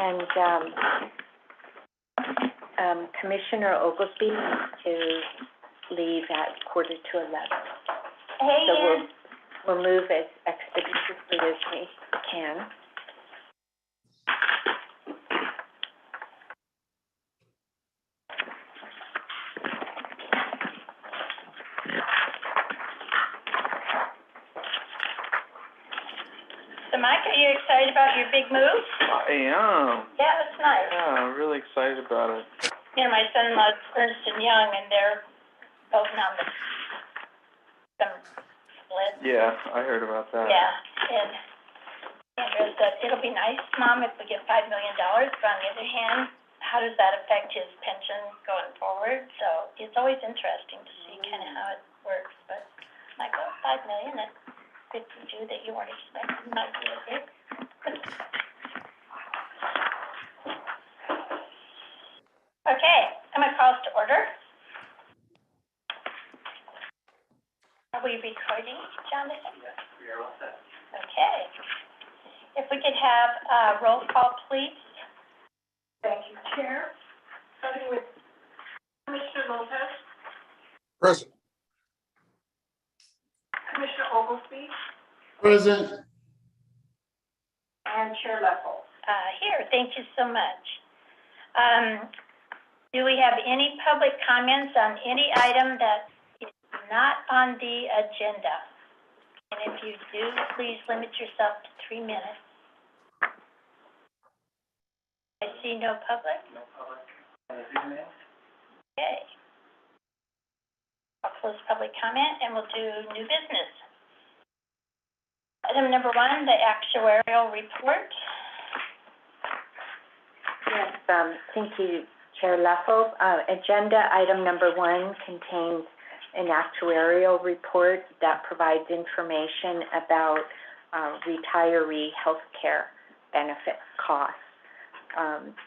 And Commissioner Oglesby to leave at 11:15. Hey, So we'll move as expeditiously as we can. So, Mike, are you excited about your big move? I am. Yeah, it's nice. Yeah, I'm really excited about it. You know, my son-in-law's Ernst & Young, and they're voting on some split. Yeah, I heard about that. Yeah, and Andrew said, it'll be nice, Mom, if we get $5 million, but on the other hand, how does that affect his pension going forward? So it's always interesting to see kind of how it works, but I'm like, oh, $5 million, that's $52 that you weren't expecting, might be okay. Okay, I'm going to call us to order. Are we recording, Jonathan? Yes, we are all set. Okay. If we could have a roll call, please. Thank you, Chair. Starting with Commissioner Lopez, Present. Commissioner Oglesby, Present. and Chair LAFCO. Here, thank you so much. Do we have any public comments on any item that is not on the agenda? And if you do, please limit yourself to 3 minutes. I see no public. No public, emails? Okay. I'll close public comment and we'll do new business. Item number 1, the actuarial report. Yes, thank you, Chair LAFCO. Agenda item number 1 contains an actuarial report that provides information about retiree health care benefit costs.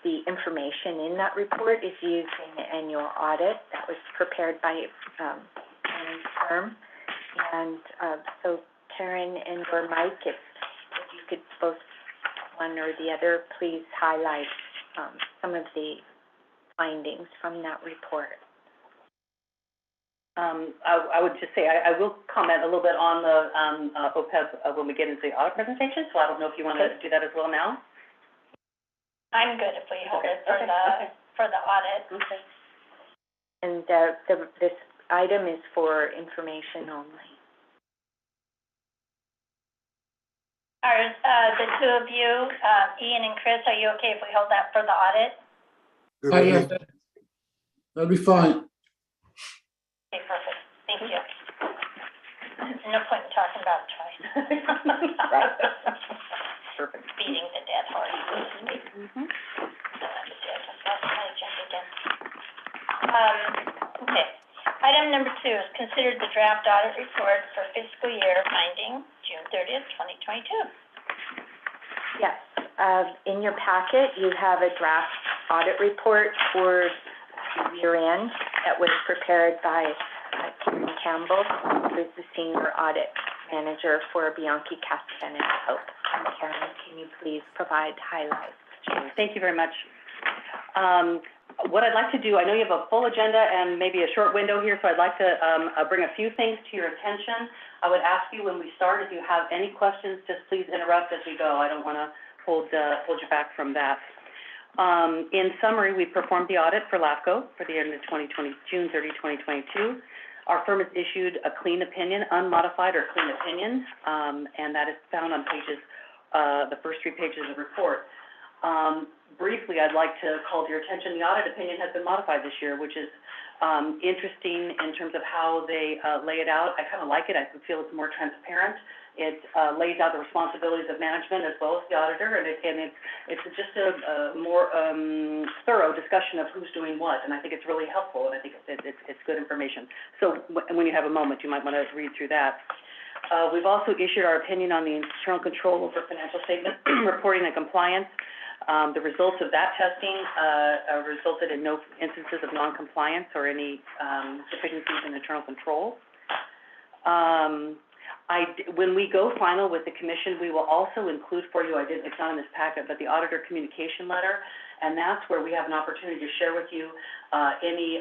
The information in that report is used in the annual audit that was prepared by Karen's firm. And so Karen and or Mike, if you could both, one or the other, please highlight some of the findings from that report. I would just say I will comment a little bit on the OPEB when we get into the audit presentation, so I don't know if you want to do that as well now. I'm good if we hold it for the audit. Okay. And this item is for information only. Are the two of you, Ian and Chris, are you okay if we hold that for the audit? Yes, that'll be fine. Okay, perfect. Thank you. No point in talking about it twice. Right. Perfect. Beating the dead horse, so to speak. That's my agenda again. Okay. Item number 2 is considered the draft audit report for fiscal year ending June 30th, 2022. Yes. In your packet, you have a draft audit report for year end that was prepared by Karen Campbell, who's the Senior Audit Manager for Bianchi Castan and Hope. And Karen, can you please provide highlights? Thank you very much. What I'd like to do, I know you have a full agenda and maybe a short window here, so I'd like to bring a few things to your attention. I would ask you when we start, if you have any questions, just please interrupt as we go. I don't want to hold you back from that. In summary, we performed the audit for LAFCO for the end of June 30, 2022. Our firm has issued a clean opinion, unmodified or clean opinion, and that is found on the first 3 pages of the report. Briefly, I'd like to call to your attention, the audit opinion has been modified this year, which is interesting in terms of how they lay it out. I kind of like it. I feel it's more transparent. It lays out the responsibilities of management as well as the auditor, and it's just a more thorough discussion of who's doing what, and I think it's really helpful, and I think it's good information. So when you have a moment, you might want to read through that. We've also issued our opinion on the internal control over financial statement reporting and compliance. The results of that testing resulted in no instances of noncompliance or any deficiencies in internal controls. When we go final with the commission, we will also include for you, it's not in this packet, but the auditor communication letter, and that's where we have an opportunity to share with you any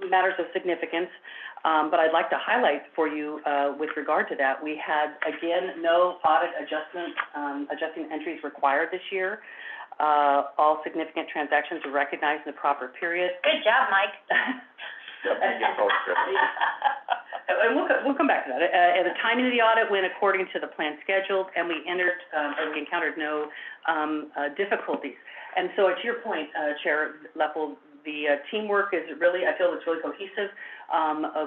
matters of significance. But I'd like to highlight for you with regard to that, we had, again, no audit adjusting entries required this year. All significant transactions were recognized in the proper period. Good job, Mike. And we'll come back to that. And the timing of the audit went according to the plan scheduled, and we encountered no difficulties. And so, to your point, Chair Leffel, the teamwork is really, I feel it's really cohesive.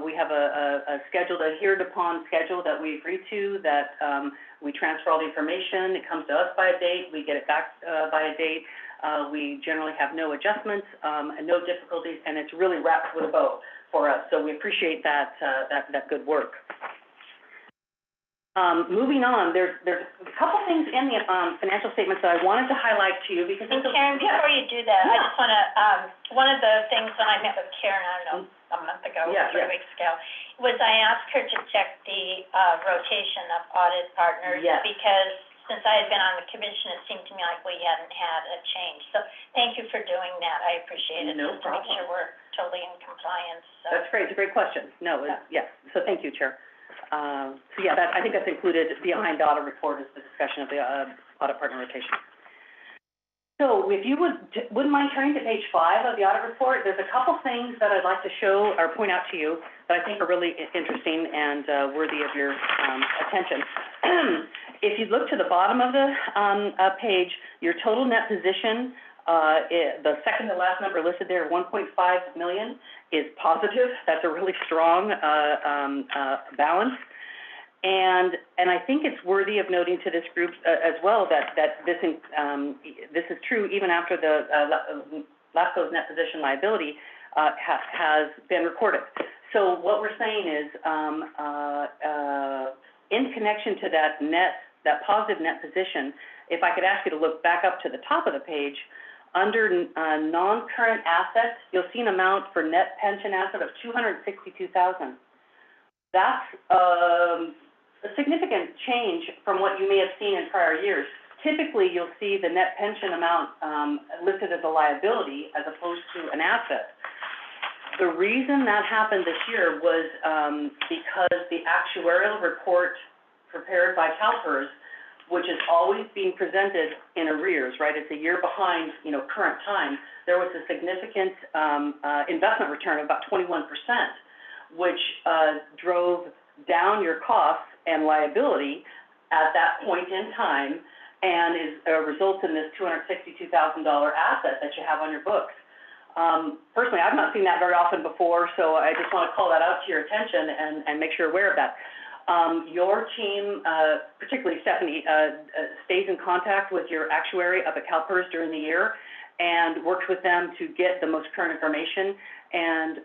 We have a scheduled, adhered upon schedule that we agree to, that we transfer all the information. It comes to us by a date. We get it back by a date. We generally have no adjustments and no difficulties, and it's really wrapped with a bow for us. So we appreciate that good work. Moving on, there's a couple things in the financial statements that I wanted to highlight to you because And Karen, before you do that, I just want to, one of the things when I met with Karen, I don't know, a month ago, 3 weeks ago, was I asked her to check the rotation of audit partners. Yes. Because since I had been on the commission, it seemed to me like we hadn't had a change. So thank you for doing that. I appreciate it. No just to make problem. sure we're totally in compliance. So. That's great. It's a great question. No, yes. So thank you, Chair. So yeah, I think that's included behind the audit report is the discussion of the audit partner rotation. So if you wouldn't mind turning to page 5 of the audit report, there's a couple things that I'd like to show or point out to you that I think are really interesting and worthy of your attention. If you look to the bottom of the page, your total net position, the second to last number listed there, 1.5 million, is positive. That's a really strong balance. And I think it's worthy of noting to this group as well that this is true even after the LAFCO's net position liability has been recorded. So what we're saying is, in connection to that positive net position, if I could ask you to look back up to the top of the page, under non-current assets, you'll see an amount for net pension asset of $262,000. That's a significant change from what you may have seen in prior years. Typically, you'll see the net pension amount listed as a liability as opposed to an asset. The reason that happened this year was because the actuarial report prepared by CalPERS, which is always being presented in arrears, right? It's a year behind, current time. There was a significant investment return of about 21%, which drove down your costs and liability at that point in time, and results in this $262,000 asset that you have on your books. Personally, I've not seen that very often before, so I just want to call that out to your attention and make sure you're aware of that. Your team, particularly Stephanie, stays in contact with your actuary up at CalPERS during the year and works with them to get the most current information. And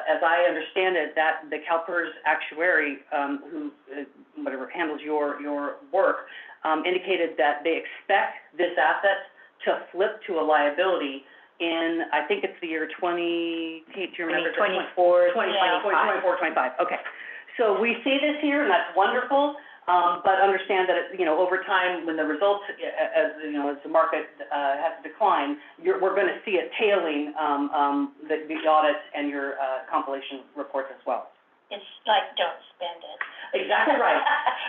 as I understand it, that the CalPERS actuary, who handles your work, indicated that they expect this asset to flip to a liability in, I think it's the year 20, do you remember? 24, 25. Okay. So we see this here, and that's wonderful, but understand that, over time, when the results, as the market has declined, we're going to see it tailing the audit and your compilation reports as well. It's like, don't spend it. Exactly right.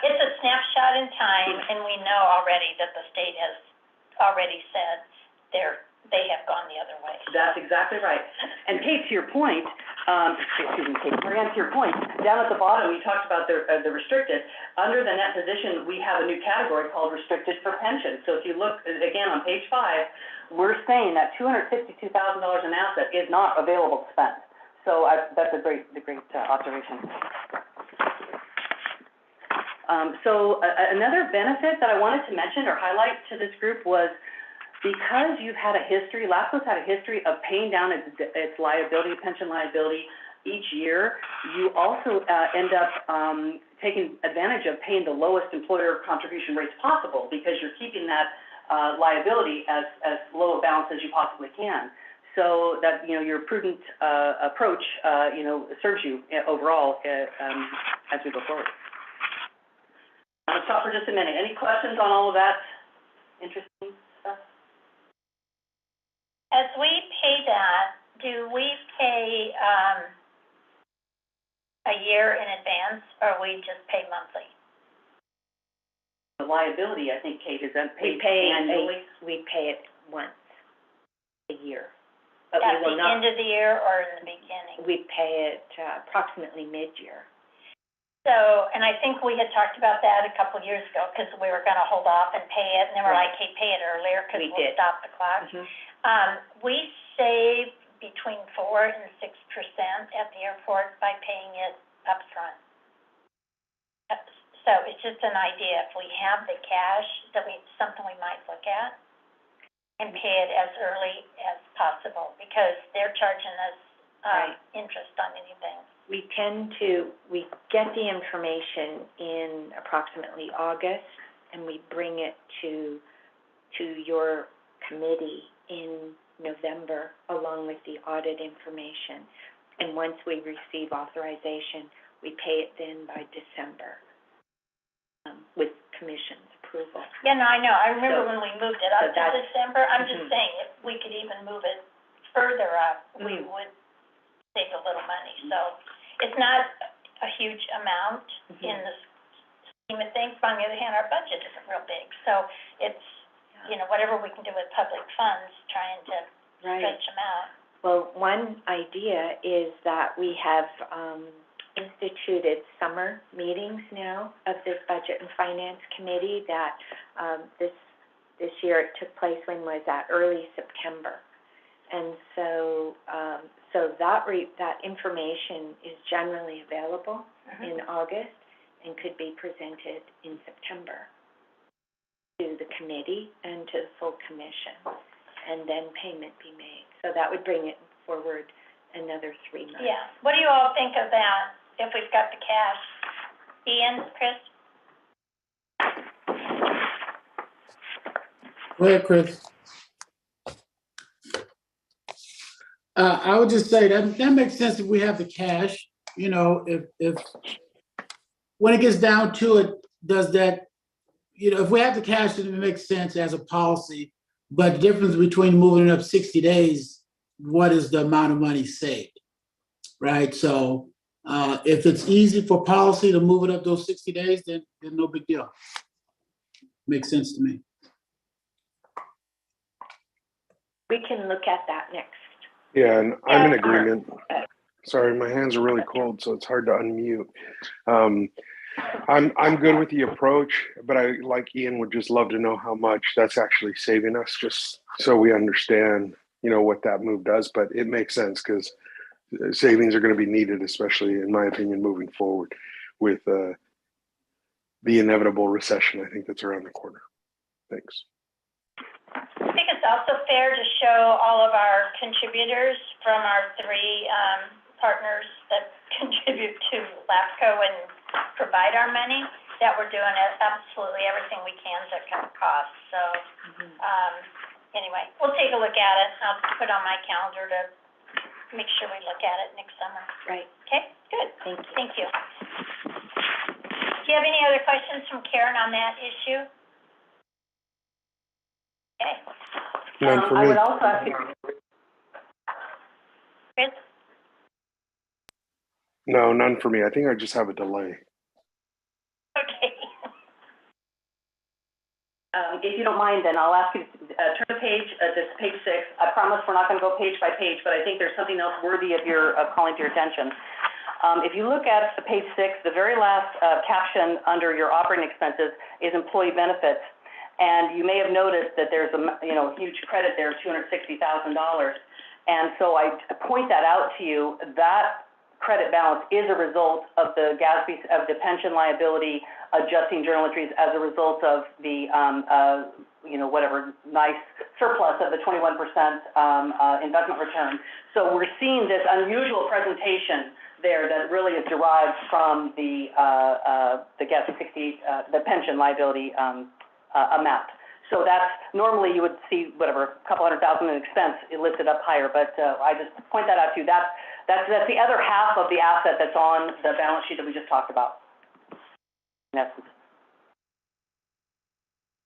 It's a snapshot in time, and we know already that the state has already said they have gone the other way. That's exactly right. And Kate, to your point, Marianne, to your point, down at the bottom, we talked about the restricted. Under the net position, we have a new category called restricted for pension. So if you look, again, on page 5, we're saying that $252,000 in asset is not available to spend. So that's a great observation. So another benefit that I wanted to mention or highlight to this group was, because you've had a history, LAFCO's had a history of paying down its liability, pension liability each year, you also end up taking advantage of paying the lowest employer contribution rates possible, because you're keeping that liability as low a balance as you possibly can. So that, your prudent approach, serves you overall as we go forward. I'll stop for just a minute. Any questions on all of that interesting stuff? As we pay that, do we pay, a year in advance, or we just pay monthly? The liability, I think, Kate, is that We paid pay, annually? we pay it once a year. At We the will not, end of the year or in the beginning? we pay it approximately mid-year. So, and I think we had talked about that a couple of years ago, because we were gonna hold off and pay it, and then we're Right. like, hey, pay it earlier, because We we'll did. stop the clock. We save between 4% and 6% at the airport by paying it upfront. So it's just an idea, if we have the cash, something we might look at and pay it as early as possible, because they're charging us, Right. interest on anything. We get the information in approximately August, and we bring it to your committee in November, along with the audit information. And once we receive authorization, we pay it then by December, with commission's approval. Yeah, no, I know, I remember So- when we moved it up so to that's- December, I'm just Mhm. saying, if we could even move it further up, we Mhm. would save a little money, so it's not a huge amount in the scheme of things, but on the other hand, our budget isn't real big, so it's, you know, whatever we can do with public funds, trying to Right. stretch them out. Well, one idea is that we have instituted summer meetings now of this Budget and Finance Committee that this year it took place, when was that? Early September. And so that information is generally available in August and could be presented in September to the committee and to the full commission, and then payment be made. So that would bring it forward another 3 months. Yeah, what do you all think of that, if we've got the cash? Ian, Chris? Go ahead, Chris. I would just say that makes sense if we have the cash. You know, if when it gets down to it, does that, you know, if we have the cash, then it makes sense as a policy. But the difference between moving it up 60 days, what is the amount of money saved, right? So if it's easy for policy to move it up those 60 days, then no big deal. Makes sense to me. We can look at that next. Yeah, and I'm in Yeah. agreement. Sorry, my hands are really cold, so it's hard to unmute. I'm good with the approach, but I, like Ian, would just love to know how much that's actually saving us, just so we understand, you know, what that move does. But it makes sense, because savings are going to be needed, especially in my opinion, moving forward with the inevitable recession, I think, that's around the corner. Thanks. I think it's also fair to show all of our contributors from our 3 partners that contribute to LAFCO and provide our money, that we're doing absolutely everything we can to cut costs. So, anyway, we'll take a look at it. I'll put on my calendar to make sure we look at it next summer. Right. Okay, good. Thank you. Thank you. Do you have any other questions from Karen on that issue? Okay. None for I me. would also ask you, Chris? No, none for me. I think I just have a delay. Okay. if you don't mind, then I'll ask you to turn to page 6. I promise we're not going to go page by page, but I think there's something else worthy of calling to your attention. If you look at page 6, the very last caption under your operating expenses is employee benefits. And you may have noticed that there's a huge credit there of $260,000. And so I point that out to you. That credit balance is a result of the GASB, of the pension liability adjusting journal entries as a result of the whatever nice surplus of the 21% investment return. So we're seeing this unusual presentation there that really is derived from the GASB 60, the pension liability amount. So that's, normally you would see whatever, a couple $100,000 in expense listed up higher, but I just point that out to you. That's the other half of the asset that's on the balance sheet that we just talked about. In essence.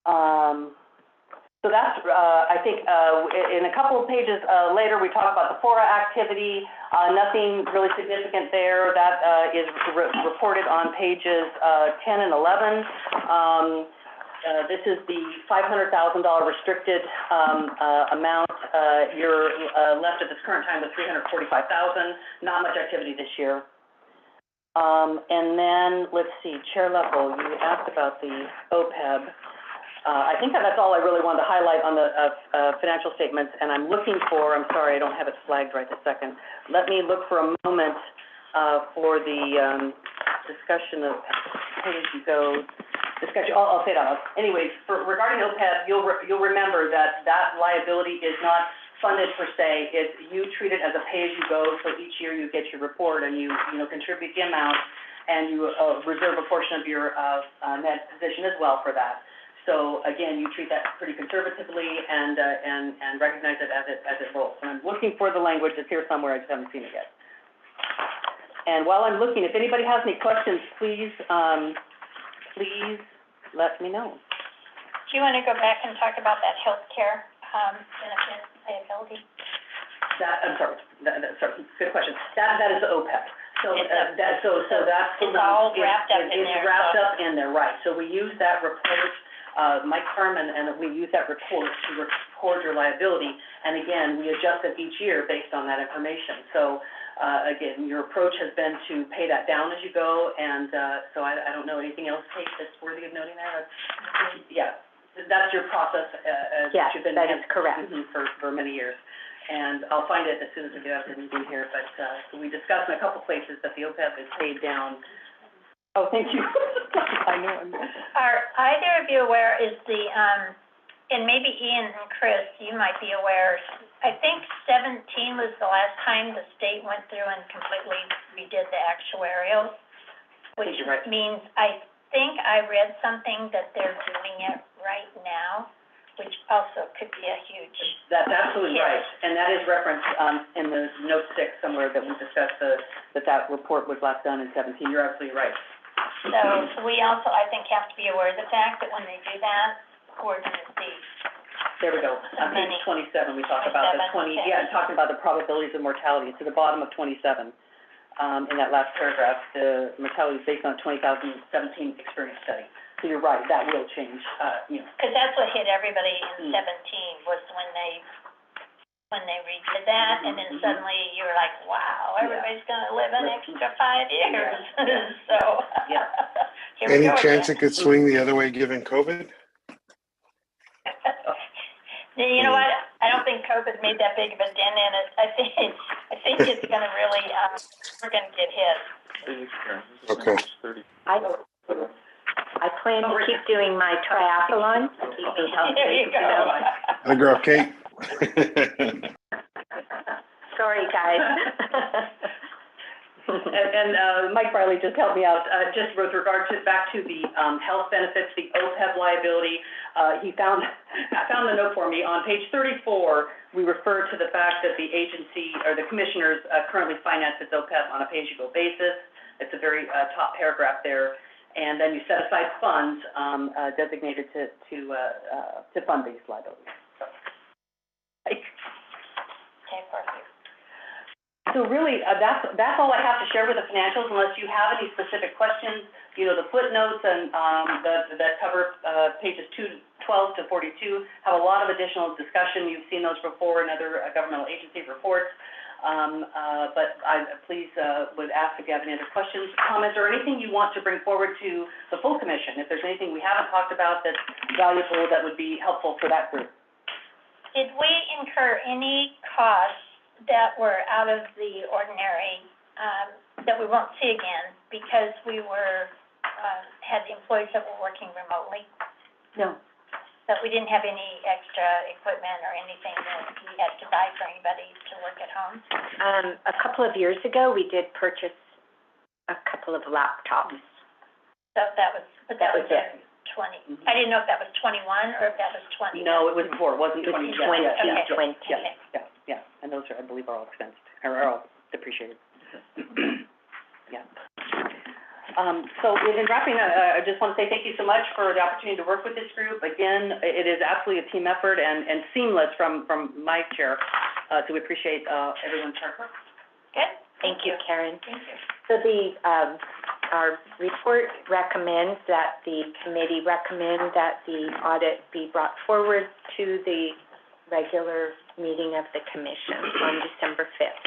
So that's, I think, in a couple of pages later, we talk about the FORA activity. Nothing really significant there. That is reported on pages 10 and 11. This is the $500,000 restricted amount. You're left at this current time with $345,000. Not much activity this year. And then, let's see, Chair Level, you asked about the OPEB. I think that's all I really wanted to highlight on the financial statements, and I'm looking for, I'm sorry, I don't have it flagged right this second. Let me look for a moment for the discussion of pay-as-you-go discussion. I'll say that. Anyways, regarding OPEB, you'll remember that liability is not funded per se. You treat it as a pay-as-you-go, so each year you get your report and you contribute the amount, and you reserve a portion of your net position as well for that. So again, you treat that pretty conservatively and recognize it as it rolls. And I'm looking for the language. It's here somewhere. I just haven't seen it yet. And while I'm looking, if anybody has any questions, please let me know. Do you want to go back and talk about that healthcare benefit liability? I'm sorry. Sorry. Good question. That is the OPEB. So that's it's all wrapped up in there. It's wrapped up in there, right? So we use that report. Mike Furman, and we use that report to record your liability, and again, we adjust it each year based on that information. So, again, your approach has been to pay that down as you go, and so I don't know anything else, Kate, that's worthy of noting there? Yeah, that's your process. Yes, you've been that is correct. For many years. And I'll find it as soon as we get out of the meeting here, but so we discussed in a couple places that the OPEB is paid down. Oh, thank you. I know. Are either of you aware, is the, and maybe Ian and Chris, you might be aware, I think 17 was the last time the state went through and completely redid the actuarials, which means I think I read something that they're doing it right now, which also could be a huge That's absolutely hit. right, and that is referenced in the note 6 somewhere that we discussed that report was last done in 17. You're absolutely right. So we also, I think, have to be aware of the fact that when they do that, we're going to see. There we go. On page 27, we talk about the 20, talking about the probabilities of mortality. It's at the bottom of 27. In that last paragraph, the mortality is based on a 2017 experience study. So you're right, that will change, Because that's what hit everybody in 17 was when they redid that, and then suddenly you were like, wow, everybody's going to live an extra 5 years. So, here we Any go chance again. it could swing the other way given COVID? You know what? I don't think COVID made that big of a dent in it. I think it's going to really, we're going to get hit. Okay. I plan to keep doing my triathlon to keep me healthy. There you go. Hi, girl, Kate. Sorry, guys. And Mike Riley just helped me out, just with regard to, back to the health benefits, the OPEB liability. I found the note for me. On page 34, we refer to the fact that the agency, or the commissioners, currently finance its OPEB on a pay-as-you-go basis. It's a very top paragraph there. And then you set aside funds designated to fund these liabilities. So, Okay, perfect. So really, that's all I have to share with the financials, unless you have any specific questions. You know, the footnotes and that cover pages 12 to 42 have a lot of additional discussion. You've seen those before in other governmental agency reports. But I please would ask if you have any other questions, comments, or anything you want to bring forward to the full commission. If there's anything we haven't talked about that's valuable that would be helpful for that group. Did we incur any costs that were out of the ordinary, that we won't see again because we were, had the employees that were working remotely? No. That we didn't have any extra equipment or anything that we had to buy for anybody to work at home? A couple of years ago, we did purchase a couple of laptops. So that was it. 20. I didn't know if that was 21 or if that was 20. No, it was before. It wasn't 20. It was 20. Yeah. And those are, I believe, are all expensed, or are all depreciated. Yeah. So in wrapping up, I just want to say thank you so much for the opportunity to work with this group. Again, it is absolutely a team effort and seamless from my chair. So we appreciate everyone's hard work. Good. Thank you, Karen. Thank you. So our report recommends that the committee recommend that the audit be brought forward to the regular meeting of the commission on December 5th.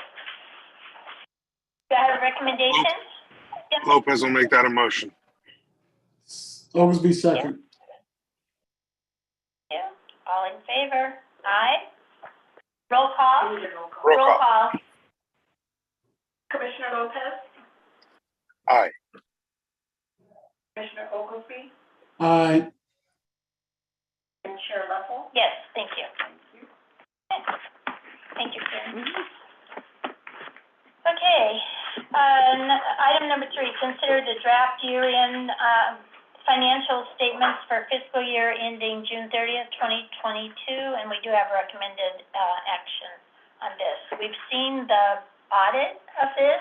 Do I have a recommendation? Lopez will make that a motion. Oglesby second. Yeah. All in favor? Aye. Roll call? Roll call. Commissioner Lopez, Aye. Commissioner Oglesby, Aye. and Chair Leffel. Yes, thank you. Thank you. Okay. Thank you, Karen. Okay, item number 3, consider the draft year-end, financial statements for fiscal year ending June 30th, 2022, and we do have recommended, action on this. We've seen the audit of this,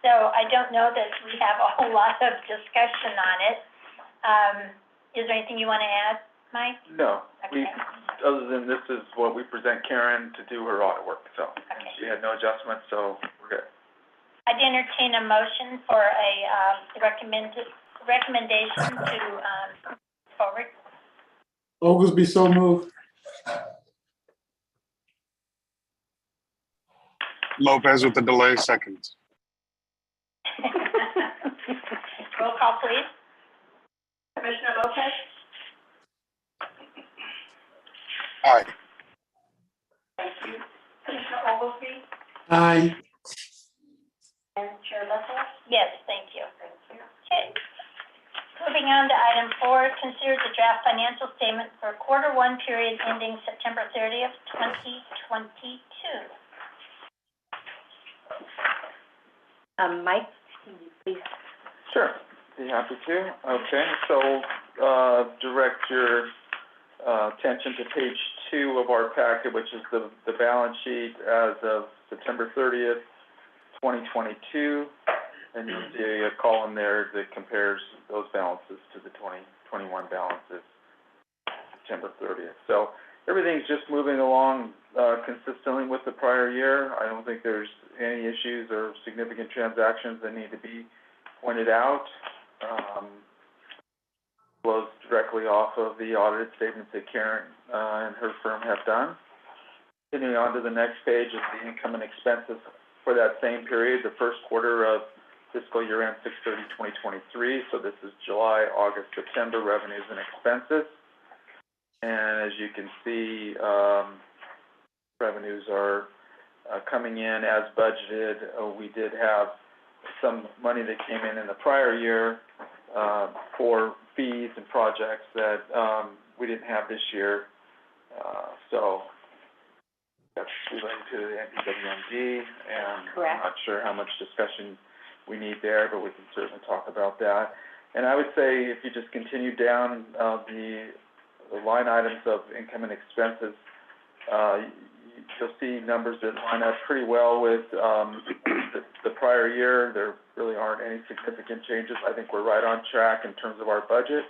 so I don't know that we have a whole lot of discussion on it. Is there anything you want to add, Mike? No, Okay. other than this is what we present Karen to do her audit work, so. Okay. She had no adjustments, so we're good. I'd entertain a motion for a, recommendation to, forward. Oglesby so moved. Lopez with the delay, seconds. Roll call, please. Commissioner Lopez, Aye. thank you. Commissioner Oglesby Aye. and Chair Leffel. Yes, thank you. Thank you. Okay. Moving on to item 4, consider the draft financial statement for quarter 1 period ending September 30th, 2022. Mike, can you please? Sure, be happy to. Okay, so, direct your, attention to page 2 of our packet, which is the balance sheet as of September 30th, 2022. And you'll see a column there that compares those balances to the 2021 balances, September 30th. So everything's just moving along, consistently with the prior year. I don't think there's any issues or significant transactions that need to be pointed out. Flows directly off of the audited statements that Karen and her firm have done. Continuing on to the next page is the income and expenses for that same period, the first quarter of fiscal year end 6/30/2023. So this is July, August, September revenues and expenses. And as you can see, revenues are coming in as budgeted. We did have some money that came in the prior year for fees and projects that we didn't have this year. So that's related to the NPWMD, and Correct. I'm not sure how much discussion we need there, but we can certainly talk about that. And I would say if you just continue down the line items of income and expenses, you'll see numbers that line up pretty well with the prior year. There really aren't any significant changes. I think we're right on track in terms of our budget.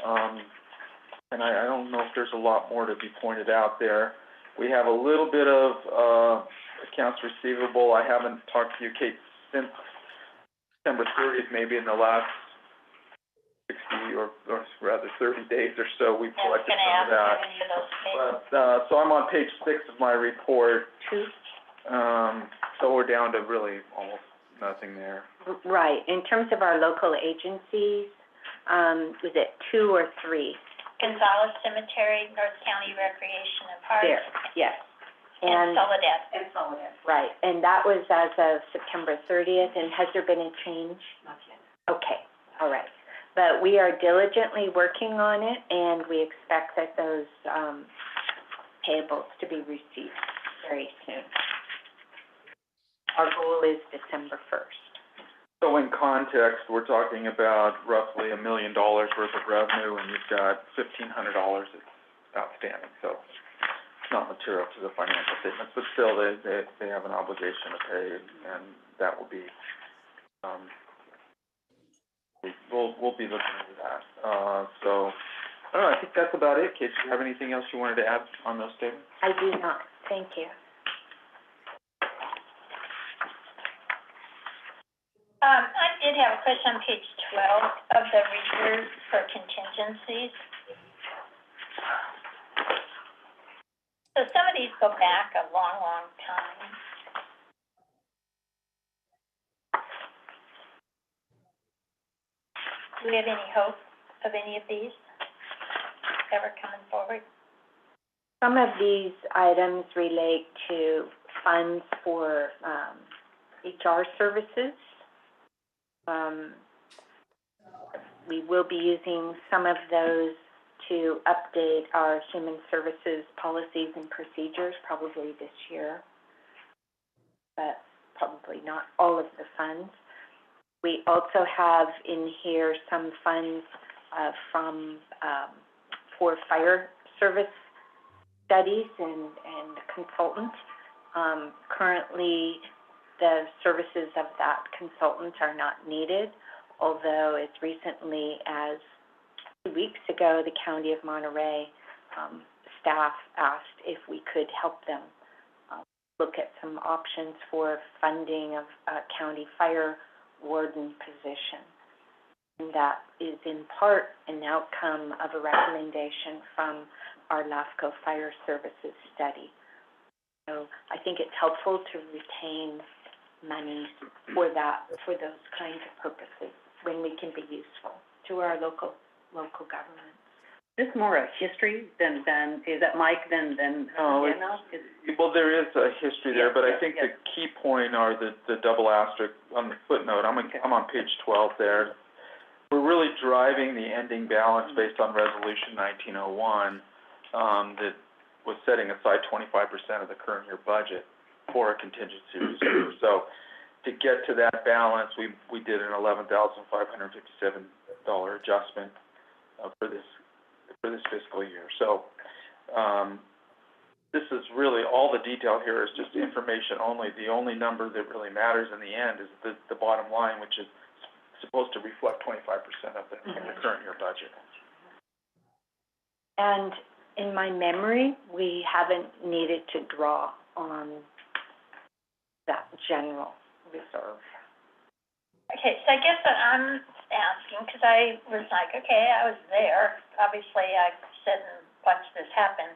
And I don't know if there's a lot more to be pointed out there. We have a little bit of accounts receivable. I haven't talked to you, Kate, since September 30th, maybe in the last 60 or rather 30 days or so, we've collected some of that. But, so I'm on page 6 of my report. So we're down to really almost nothing there. Right. In terms of our local agencies, was it 2 or 3? Gonzales Cemetery, North County Recreation and Parks. There, yes. And Soledad. And Soledad. Right, and that was as of September 30th, and has there been a change? Not yet. Okay, all right. But we are diligently working on it, and we expect that those payables to be received very soon. Our goal is December 1st. So in context, we're talking about roughly $1 million worth of revenue, and you've got $1,500 that's outstanding. So it's not material to the financial statements, but still they have an obligation to pay, and that will be we'll be looking into that. So, I don't know, I think that's about it. Kate, do you have anything else you wanted to add on those statements? I do not, thank you. I did have a question on page 12 of the reserve for contingencies. So some of these go back a long, long time. Do we have any hope of any of these ever coming forward? Some of these items relate to funds for HR services. We will be using some of those to update our human services policies and procedures probably this year, but probably not all of the funds. We also have in here some funds for fire service studies and consultants. Currently, the services of that consultant are not needed, although as recently as 2 weeks ago, the County of Monterey staff asked if we could help them look at some options for funding of a county fire warden position. And that is in part an outcome of a recommendation from our LAFCO Fire Services study. So I think it's helpful to retain money for those kinds of purposes when we can be useful to our local governments. Is this more a history than is that Mike than No, well, there is a history there, but I think the key point are the double asterisk on the footnote. I'm on page 12 there. We're really driving the ending balance based on Resolution 1901 that was setting aside 25% of the current year budget for a contingency reserve. So to get to that balance, we did an $11,557 adjustment for this fiscal year. So this is really, all the detail here is just information only. The only number that really matters in the end is the bottom line, which is supposed to reflect 25% of the current year budget. And in my memory, we haven't needed to draw on that general reserve. Okay, so I guess what I'm asking, because I was like, okay, I was there. Obviously, I sit and watch this happen.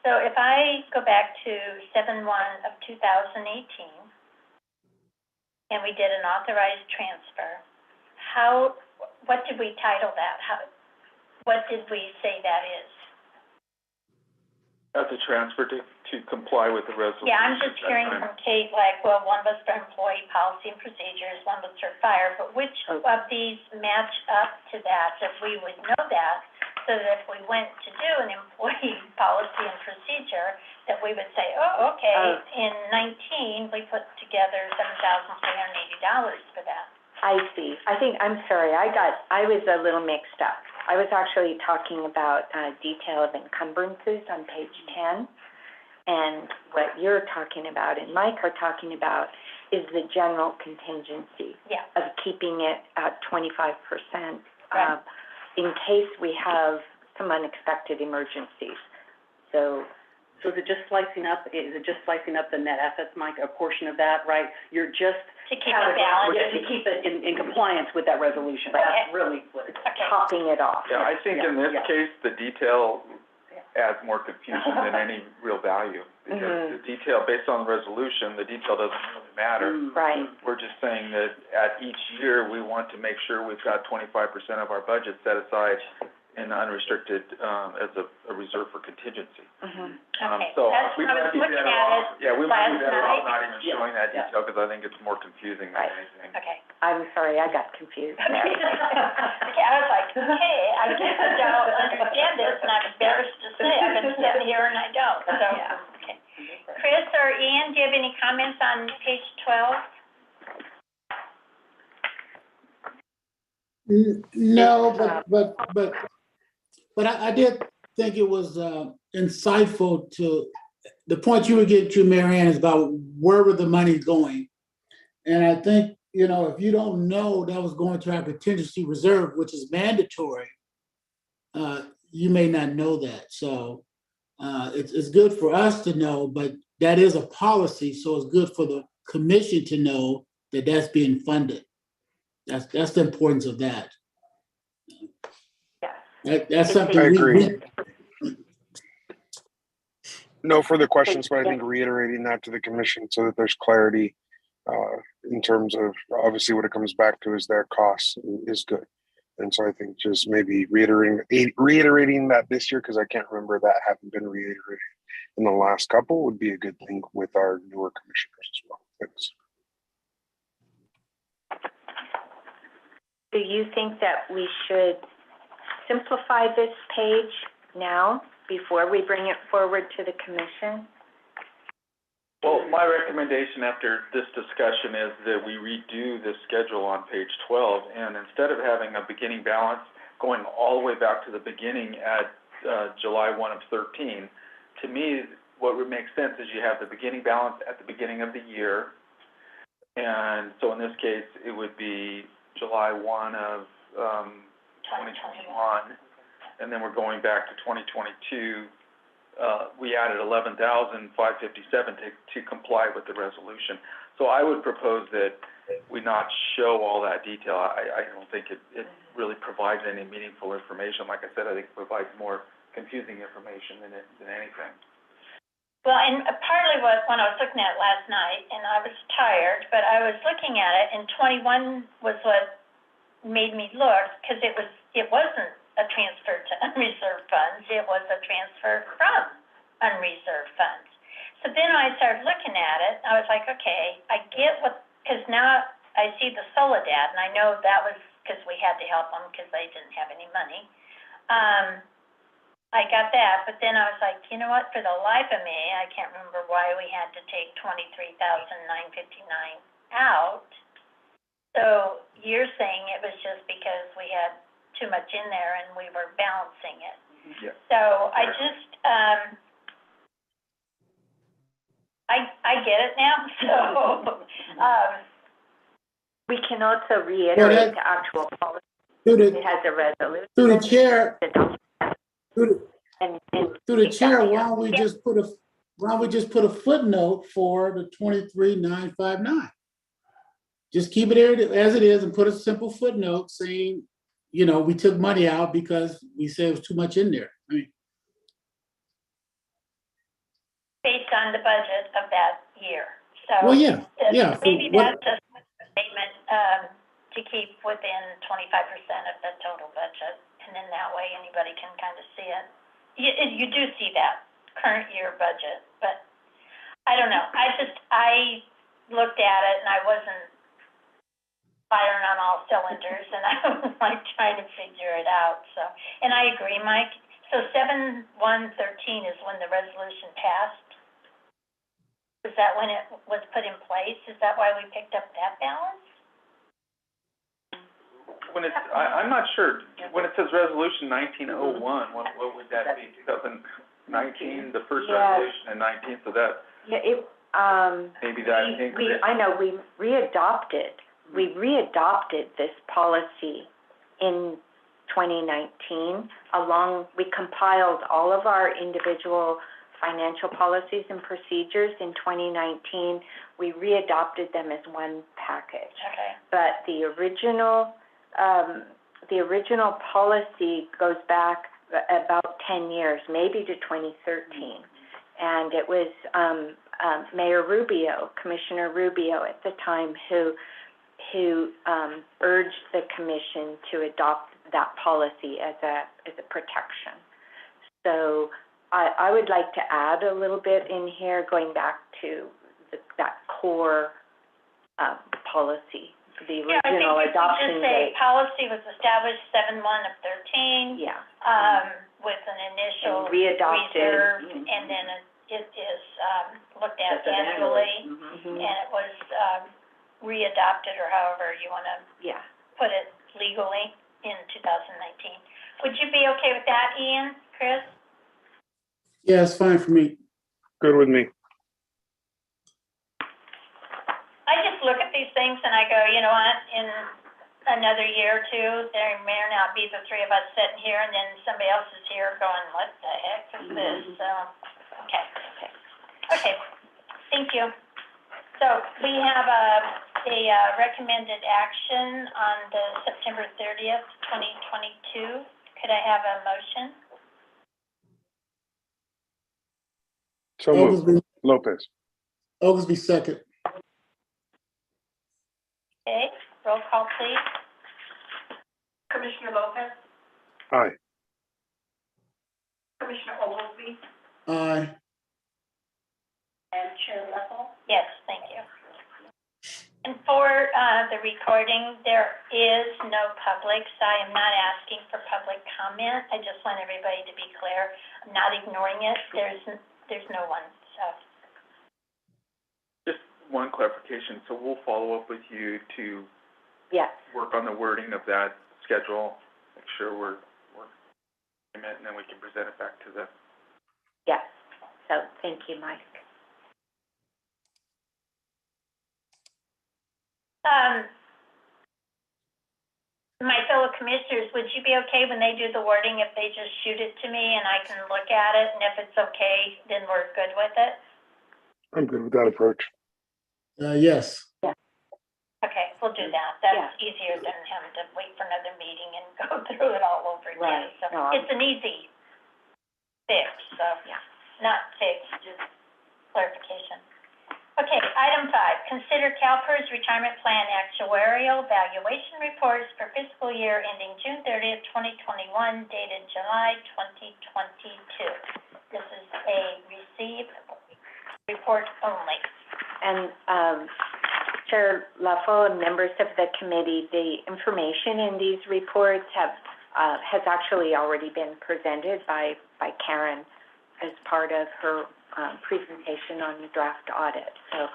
So if I go back to 7/1 of 2018, and we did an authorized transfer, what did we title that? What did we say that is? That's a transfer to comply with the resolution. Yeah, I'm just hearing from Kate, like, well, one was for employee policy and procedures, one was for fire, but which of these match up to that we would know that, so that if we went to do an employee policy and procedure, that we would say, oh, okay, in 19, we put together $7,380 for that. I see. I'm sorry, I was a little mixed up. I was actually talking about detail of encumbrances on page 10. And what you're talking about and Mike are talking about is the general contingency of keeping it at 25% in case we have some unexpected emergencies. So is it just slicing up the net assets, Mike, a portion of that, right? You're just to keep it balanced. To keep it in compliance with that resolution. Right. That's really what it's topping it off. Yeah, I think in this case, the detail adds more confusion than any real value. Because the detail, based on the resolution, the detail doesn't really matter. Right. We're just saying that at each year, we want to make sure we've got 25% of our budget set aside in unrestricted, as a reserve for contingency. Okay, So that's we what I might was be looking better at off, it we might be last better off night. not even showing that detail, because I think it's more confusing than anything. Okay. I'm sorry, I got confused there. Okay, I was like, okay, I guess I don't understand this, and I'm embarrassed to say I've been sitting here and I don't, so, okay. Chris or Ian, do you have any comments on page 12? No, but I did think it was insightful to the point you were getting to, Mary Ann, is about where were the money going. And I think you know, if you don't know that was going to our contingency reserve, which is mandatory, you may not know that. So it's good for us to know, but that is a policy, so it's good for the commission to know that that's being funded. That's the importance of that. Yes. That's I something agree. we No further questions, but I think reiterating that to the commission so that there's clarity in terms of obviously what it comes back to is their costs is good. And so I think just maybe reiterating that this year, because I can't remember that having been reiterated in the last couple, would be a good thing with our newer commissioners as well. Thanks. Do you think that we should simplify this page now before we bring it forward to the commission? Well, my recommendation after this discussion is that we redo the schedule on page 12, and instead of having a beginning balance going all the way back to the beginning at July 1 of 13, to me, what would make sense is you have the beginning balance at the beginning of the year, and so in this case, it would be July 1 of 2021, and then we're going back to 2022. We added 11,557 to comply with the resolution. So I would propose that we not show all that detail. I don't think it really provides any meaningful information. Like I said, I think it provides more confusing information than anything. Well, and partly was when I was looking at it last night, and I was tired, but I was looking at it, and 21 was what made me look, because it wasn't a transfer to unreserved funds, it was a transfer from unreserved funds. So then I started looking at it, I was like, okay, I get what, because now I see the Soledad, and I know that was because we had to help them because they didn't have any money. I got that, but then I was like, you know what, for the life of me, I can't remember why we had to take $23,959 out. So you're saying it was just because we had too much in there and we were balancing it. Yeah. So I just, I get it now, so, We can also reiterate the actual policy. It has a resolution. through the chair, And through the chair, why don't we just put a footnote for the 23,959? Just keep it as it is and put a simple footnote saying, you know, we took money out because we said it was too much in there. I mean, based on the budget of that year, so. well, yeah. Maybe that's a statement, to keep within 25% of the total budget, and then that way anybody can kind of see it. You do see that current year budget, but I don't know, I looked at it and I wasn't firing on all cylinders, and I was like trying to figure it out, so. And I agree, Mike, so 7/1/13 is when the resolution passed? Was that when it was put in place? Is that why we picked up that balance? When it's, I'm not sure, when it says resolution 1901, what would that be, 2019, the first resolution in 19, so that, maybe that increase? I know, we readopted this policy in 2019 we compiled all of our individual financial policies and procedures in 2019. We readopted them as one package. Okay. But the original policy goes back about 10 years, maybe to 2013. And it was Mayor Rubio, Commissioner Rubio at the time, who urged the commission to adopt that policy as a protection. So I would like to add a little bit in here, going back to that core policy, the original adoption date. Yeah, I think you could just say policy was established 7/1/13. Yeah. With an initial And readopted. reserve, and then it is looked at annually, Mm-hmm. and it was readopted, or however you want to put it legally, in 2019. Would you be okay with that, Ian, Chris? Yeah, it's fine for me. Good with me. I just look at these things, and I go, you know what, in another year or two, there may or not be the three of us sitting here, and then somebody else is here going, what the heck is this? So, okay. Thank you. So we have a recommended action on the September 30th, 2022. Could I have a motion? So moved. Oglesby, Lopez. Oglesby second. Okay, roll call, please. Commissioner Lopez, Aye. Commissioner Oglesby, Aye. and Chair Leffel. Yes, thank you. And for the recording, there is no public, so I am not asking for public comment. I just want everybody to be clear. I'm not ignoring it. There's no one, so. Just one clarification, so we'll follow up with you to Yes, work on the wording of that schedule, make sure we're in it, and then we can present it back to the, yes. So, thank you, Mike. My fellow commissioners, would you be okay when they do the wording if they just shoot it to me and I can look at it, and if it's okay, then we're good with it? I'm good with that approach. Yes. Okay, we'll do that. That's easier than having to wait for another meeting and go through it all over again. Right. So No, it's an easy fix, so, not fix, just clarification. Okay, item 5, consider CalPERS retirement plan actuarial valuation reports for fiscal year ending June 30th, 2021, dated July 2022. This is a receive report only. And Chair Leffel and members of the committee, the information in these reports has actually already been presented by Karen as part of her presentation on the draft audit. So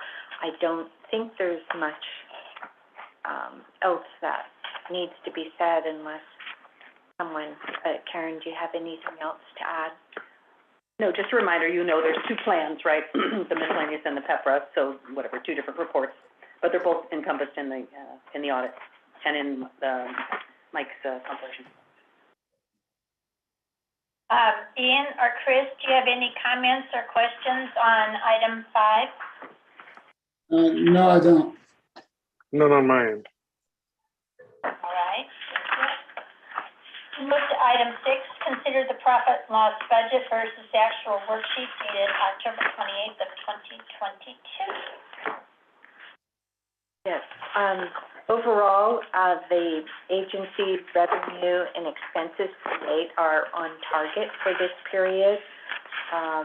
I don't think there's much else that needs to be said unless someone, Karen, do you have anything else to add? No, just a reminder, there's two plans, right? The miscellaneous and the PEPRA, so whatever, two different reports, but they're both encompassed in the audit and in Mike's compilation. Ian or Chris, do you have any comments or questions on item 5? No, I don't. None on my end. All right. Move to item 6, consider the profit and loss budget versus the actual worksheet dated October 28th of 2022. Yes. Overall, the agency's revenue and expenses to date are on target for this period. I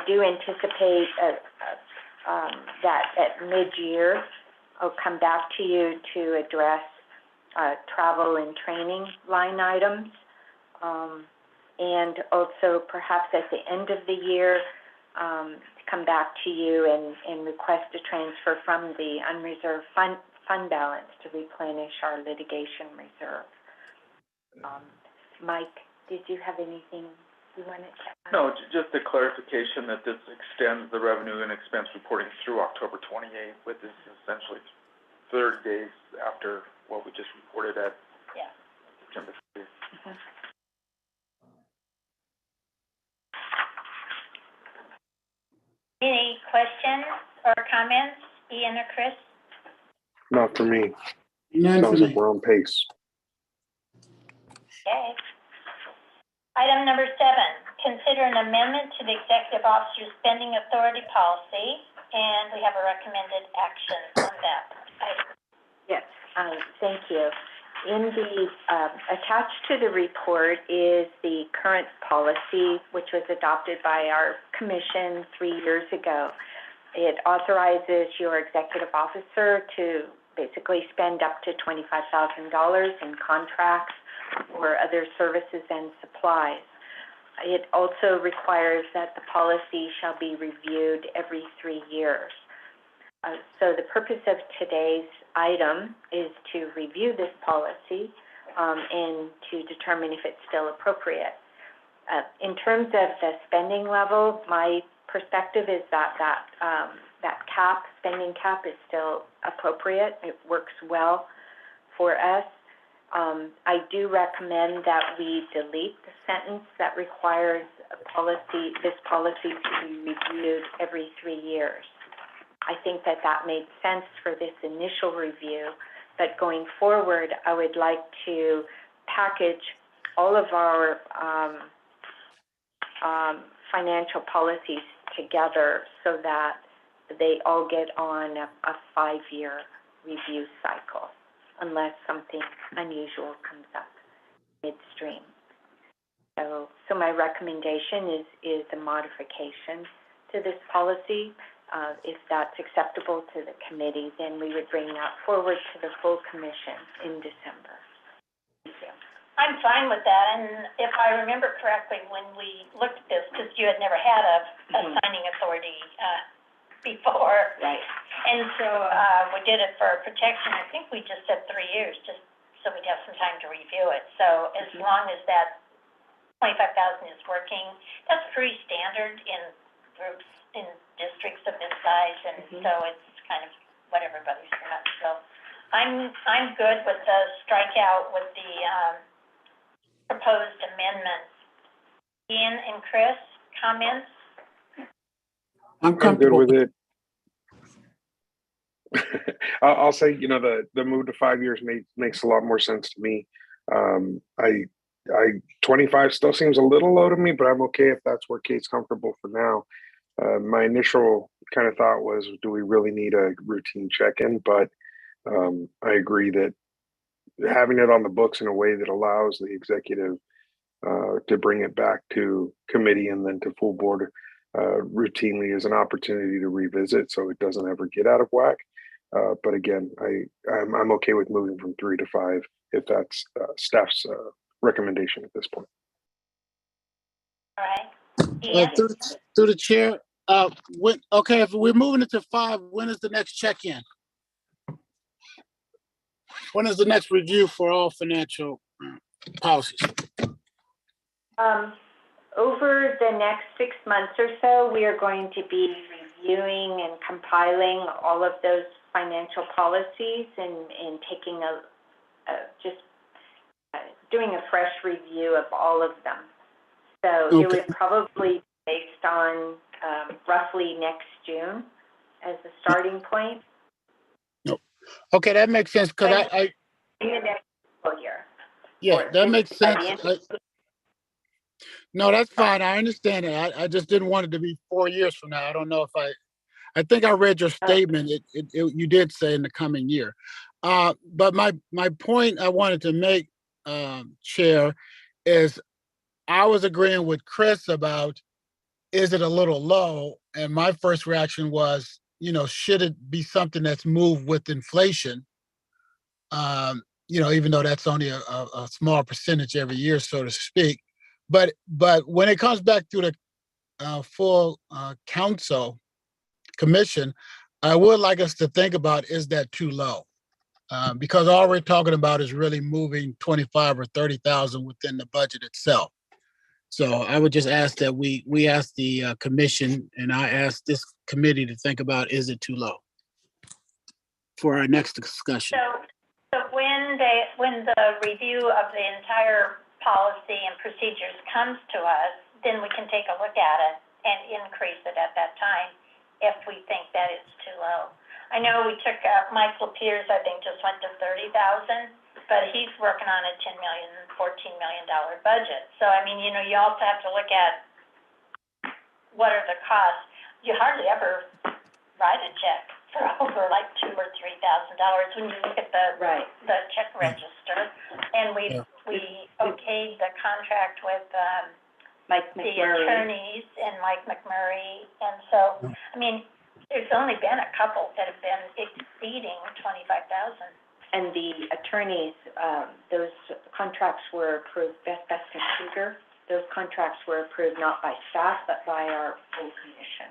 do anticipate that at mid-year, I'll come back to you to address travel and training line items, and also perhaps at the end of the year, come back to you and request a transfer from the unreserved fund balance to replenish our litigation reserve. Mike, did you have anything you wanted to add? no, just a clarification that this extends the revenue and expense reporting through October 28th, which is essentially 30 days after what we just reported at September 30th. Mm-hmm. Any questions or comments, Ian or Chris? Not for me. None for Sounds like me. we're on pace. Okay. Item number 7, consider an amendment to the executive officer's spending authority policy, and we have a recommended action on that item. Yes, thank you. In the, attached to the report is the current policy, which was adopted by our commission 3 years ago. It authorizes your executive officer to basically spend up to $25,000 in contracts or other services and supplies. It also requires that the policy shall be reviewed every 3 years. So the purpose of today's item is to review this policy and to determine if it's still appropriate. In terms of the spending level, my perspective is that that cap, spending cap is still appropriate. It works well for us. I do recommend that we delete the sentence that requires this policy to be reviewed every 3 years. I think that made sense for this initial review, but going forward, I would like to package all of our financial policies together so that they all get on a 5-year review cycle, unless something unusual comes up midstream. So my recommendation is a modification to this policy. If that's acceptable to the committee, then we would bring that forward to the full commission in December. Thank you. I'm fine with that, and if I remember correctly, when we looked at this, because you had never had a signing authority before. Right. And so we did it for protection. I think we just said 3 years, just so we'd have some time to review it. So as long as that 25,000 is working, that's pretty standard in groups, in districts of this size, and so it's kind of what everybody's got. So I'm good with the strikeout with the proposed amendments. Ian and Chris, comments? I'm I'm good comfortable with it. I'll say, the move to 5 years makes a lot more sense to me. I 25 still seems a little low to me, but I'm okay if that's where Kate's comfortable for now. My initial kind of thought was, do we really need a routine check-in? But I agree that having it on the books in a way that allows the executive to bring it back to committee and then to full board routinely is an opportunity to revisit, so it doesn't ever get out of whack. But again, I'm okay with moving from 3 to 5 if that's staff's recommendation at this point. All right. Ian? through the chair. If we're moving it to 5, when is the next check-in? When is the next review for all financial policies? Over the next 6 months or so, we are going to be reviewing and compiling all of those financial policies and taking doing a fresh review of all of them. So it would probably be based on roughly next June as a starting point. Okay, that makes sense, because I in the next fiscal year. Yeah, that makes sense. No, that's fine. I understand it. I just didn't want it to be 4 years from now. I don't know if I think I read your statement. You did say in the coming year. But my point I wanted to make, Chair, is I was agreeing with Chris about, is it a little low? And my first reaction was, should it be something that's moved with inflation? Even though that's only a small percentage every year, so to speak. But when it comes back to the full council commission, I would like us to think about, is that too low? Because all we're talking about is really moving 25 or 30,000 within the budget itself. So I would just ask that we ask the commission, and I ask this committee to think about, is it too low for our next discussion? So when the review of the entire policy and procedures comes to us, then we can take a look at it and increase it at that time if we think that it's too low. I know we took Michael Peters, I think, just went to 30,000, but he's working on a $10 million, $14 million budget. So I mean, you also have to look at what are the costs. You hardly ever write a check for over like $2,000 or $3,000 when you look at the check register. And we okayed the contract with Mike the McMurray. attorneys and Mike McMurray, and so I mean, there's only been a couple that have been exceeding 25,000. And the attorneys, those contracts were approved, Best and Kruger. Those contracts were approved not by staff, but by our full commission.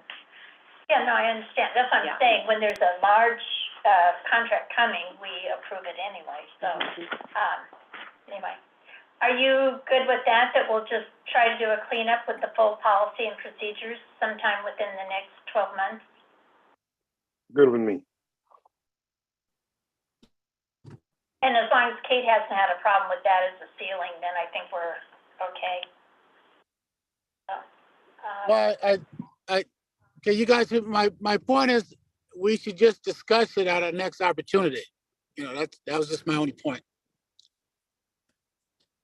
Yeah, no, I understand. That's what I'm saying. When there's a large contract coming, we approve it anyway. So, anyway, are you good with that? That we'll just try to do a cleanup with the full policy and procedures sometime within the next 12 months? Good with me. And as long as Kate hasn't had a problem with that as a ceiling, then I think we're okay. Well, okay, you guys, my point is, we should just discuss it at our next opportunity. You know, that was just my only point.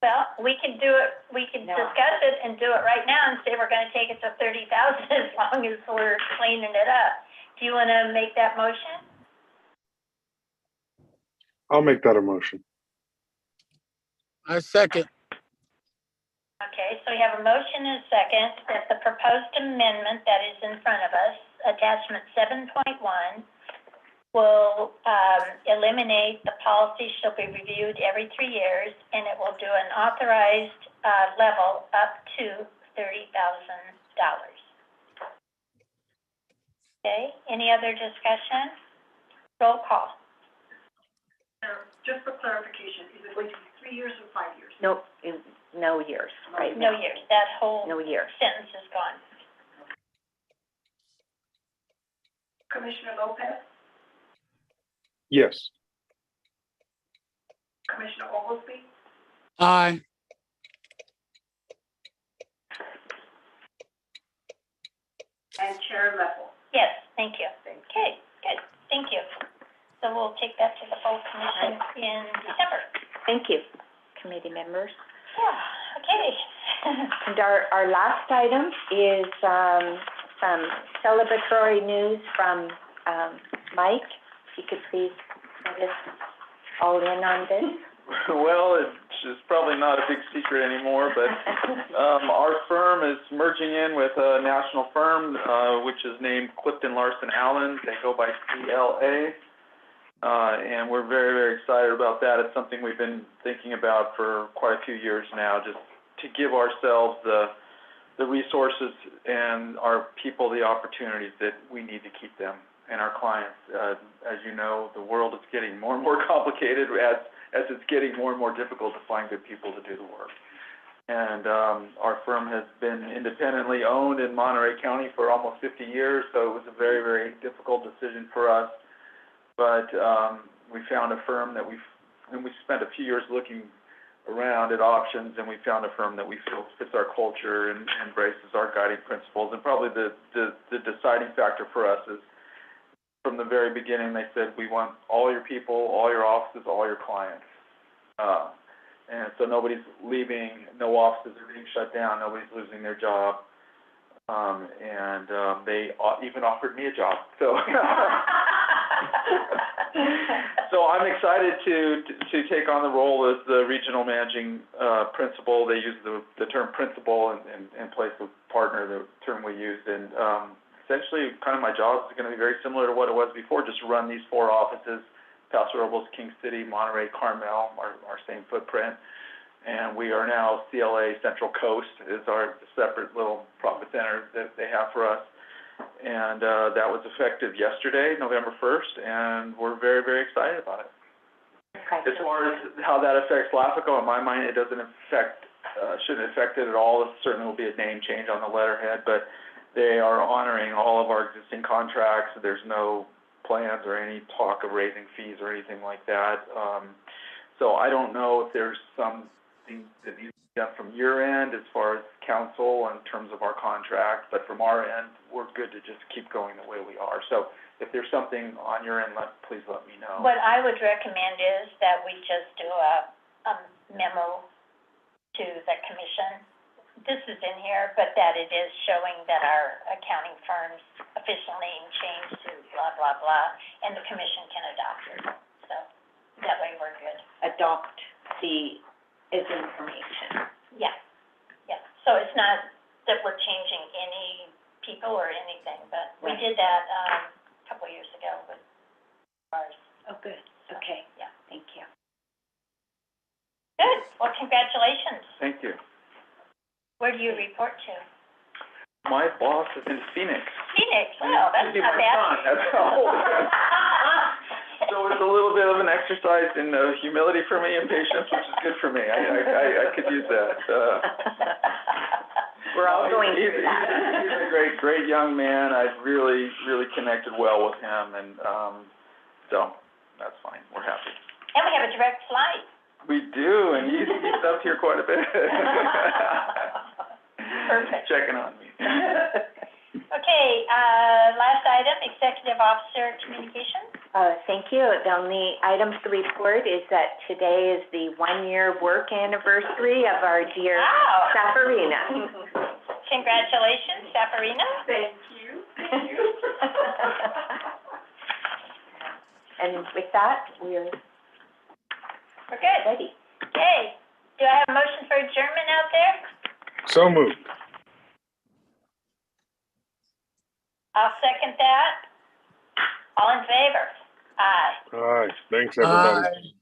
Well, we can do it, we can No. discuss it and do it right now and say we're gonna take it to 30,000 as long as we're cleaning it up. Do you wanna make that motion? I'll make that a motion. I second. Okay, so we have a motion and a second that the proposed amendment that is in front of us, attachment 7.1, will eliminate the policy shall be reviewed every 3 years, and it will do an authorized level up to $30,000. Okay, any other discussion? Roll call. Just for clarification, is it going to be 3 years or 5 years? Nope, no years, right No now. years, that whole No years. sentence is gone. Commissioner Lopez, Yes. Commissioner Oglesby, Aye. and Chair Leffel. Yes, thank you. Okay, good, thank you. So we'll take that to the full commission in December. Thank you, committee members. Yeah, okay. And our last item is some celebratory news from Mike. If you could please let us all in on this. Well, it's probably not a big secret anymore, but our firm is merging in with a national firm, which is named Clifton Larson Allen. They go by CLA. And we're very, very excited about that. It's something we've been thinking about for quite a few years now, just to give ourselves the resources and our people the opportunities that we need to keep them and our clients. As you know, the world is getting more and more complicated as it's getting more and more difficult to find good people to do the work. And our firm has been independently owned in Monterey County for almost 50 years, so it was a very, very difficult decision for us. But we found a firm that we spent a few years looking around at options, and we found a firm that we feel fits our culture and embraces our guiding principles. And probably the deciding factor for us is, from the very beginning, they said, we want all your people, all your offices, all your clients. And so nobody's leaving, no offices are being shut down, nobody's losing their job. And they even offered me a job. So so I'm excited to take on the role as the regional managing principal. They use the term principal in place of partner, the term we used. And essentially, kind of my job is going to be very similar to what it was before, just run these 4 offices, Paso Robles, King City, Monterey, Carmel, our same footprint. And we are now CLA Central Coast is our separate little profit center that they have for us. And that was effective yesterday, November 1st, and we're very, very excited about it. Okay. As far as how that affects LAFCO, in my mind, it doesn't shouldn't affect it at all. It certainly will be a name change on the letterhead, but they are honoring all of our existing contracts. There's no plans or any talk of raising fees or anything like that. So I don't know if there's something that needs to be done from your end as far as council in terms of our contract, but from our end, we're good to just keep going the way we are. So if there's something on your end, please let me know. What I would recommend is that we just do a memo to the commission. This is in here, but that it is showing that our accounting firm's official name changed to blah, blah, blah, and the commission can adopt it. So that way we're good. Adopt is information. Yeah, yeah. So it's not that we're changing any people or anything, but we Right. did that a couple of years ago with ours. Oh, good. Okay. Yeah. Thank you. Good. Well, congratulations. Thank you. Where do you report to? My boss is in Phoenix. Phoenix. Well, that's not My son, bad. that's all. So it's a little bit of an exercise in humility for me and patience, which is good for me. I could use that. We're all going he's through that. He's a great great young man. I've really, really connected well with him, and so that's fine. We're happy. And we have a direct flight. We do, and he's up here quite a bit. Perfect. Checking on me. Okay, last item, executive officer communications. Thank you. The only item to report is that today is the 1-year work anniversary of our dear Wow. Safarina. Congratulations, Safarina. Thank you. And with that, we're We're good. ready. Okay, do I have a motion for adjournment out there? So moved. I'll second that. All in favor? Aye. All right. Thanks, everybody.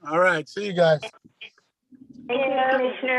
All right, see you guys. Thank you, Commissioner.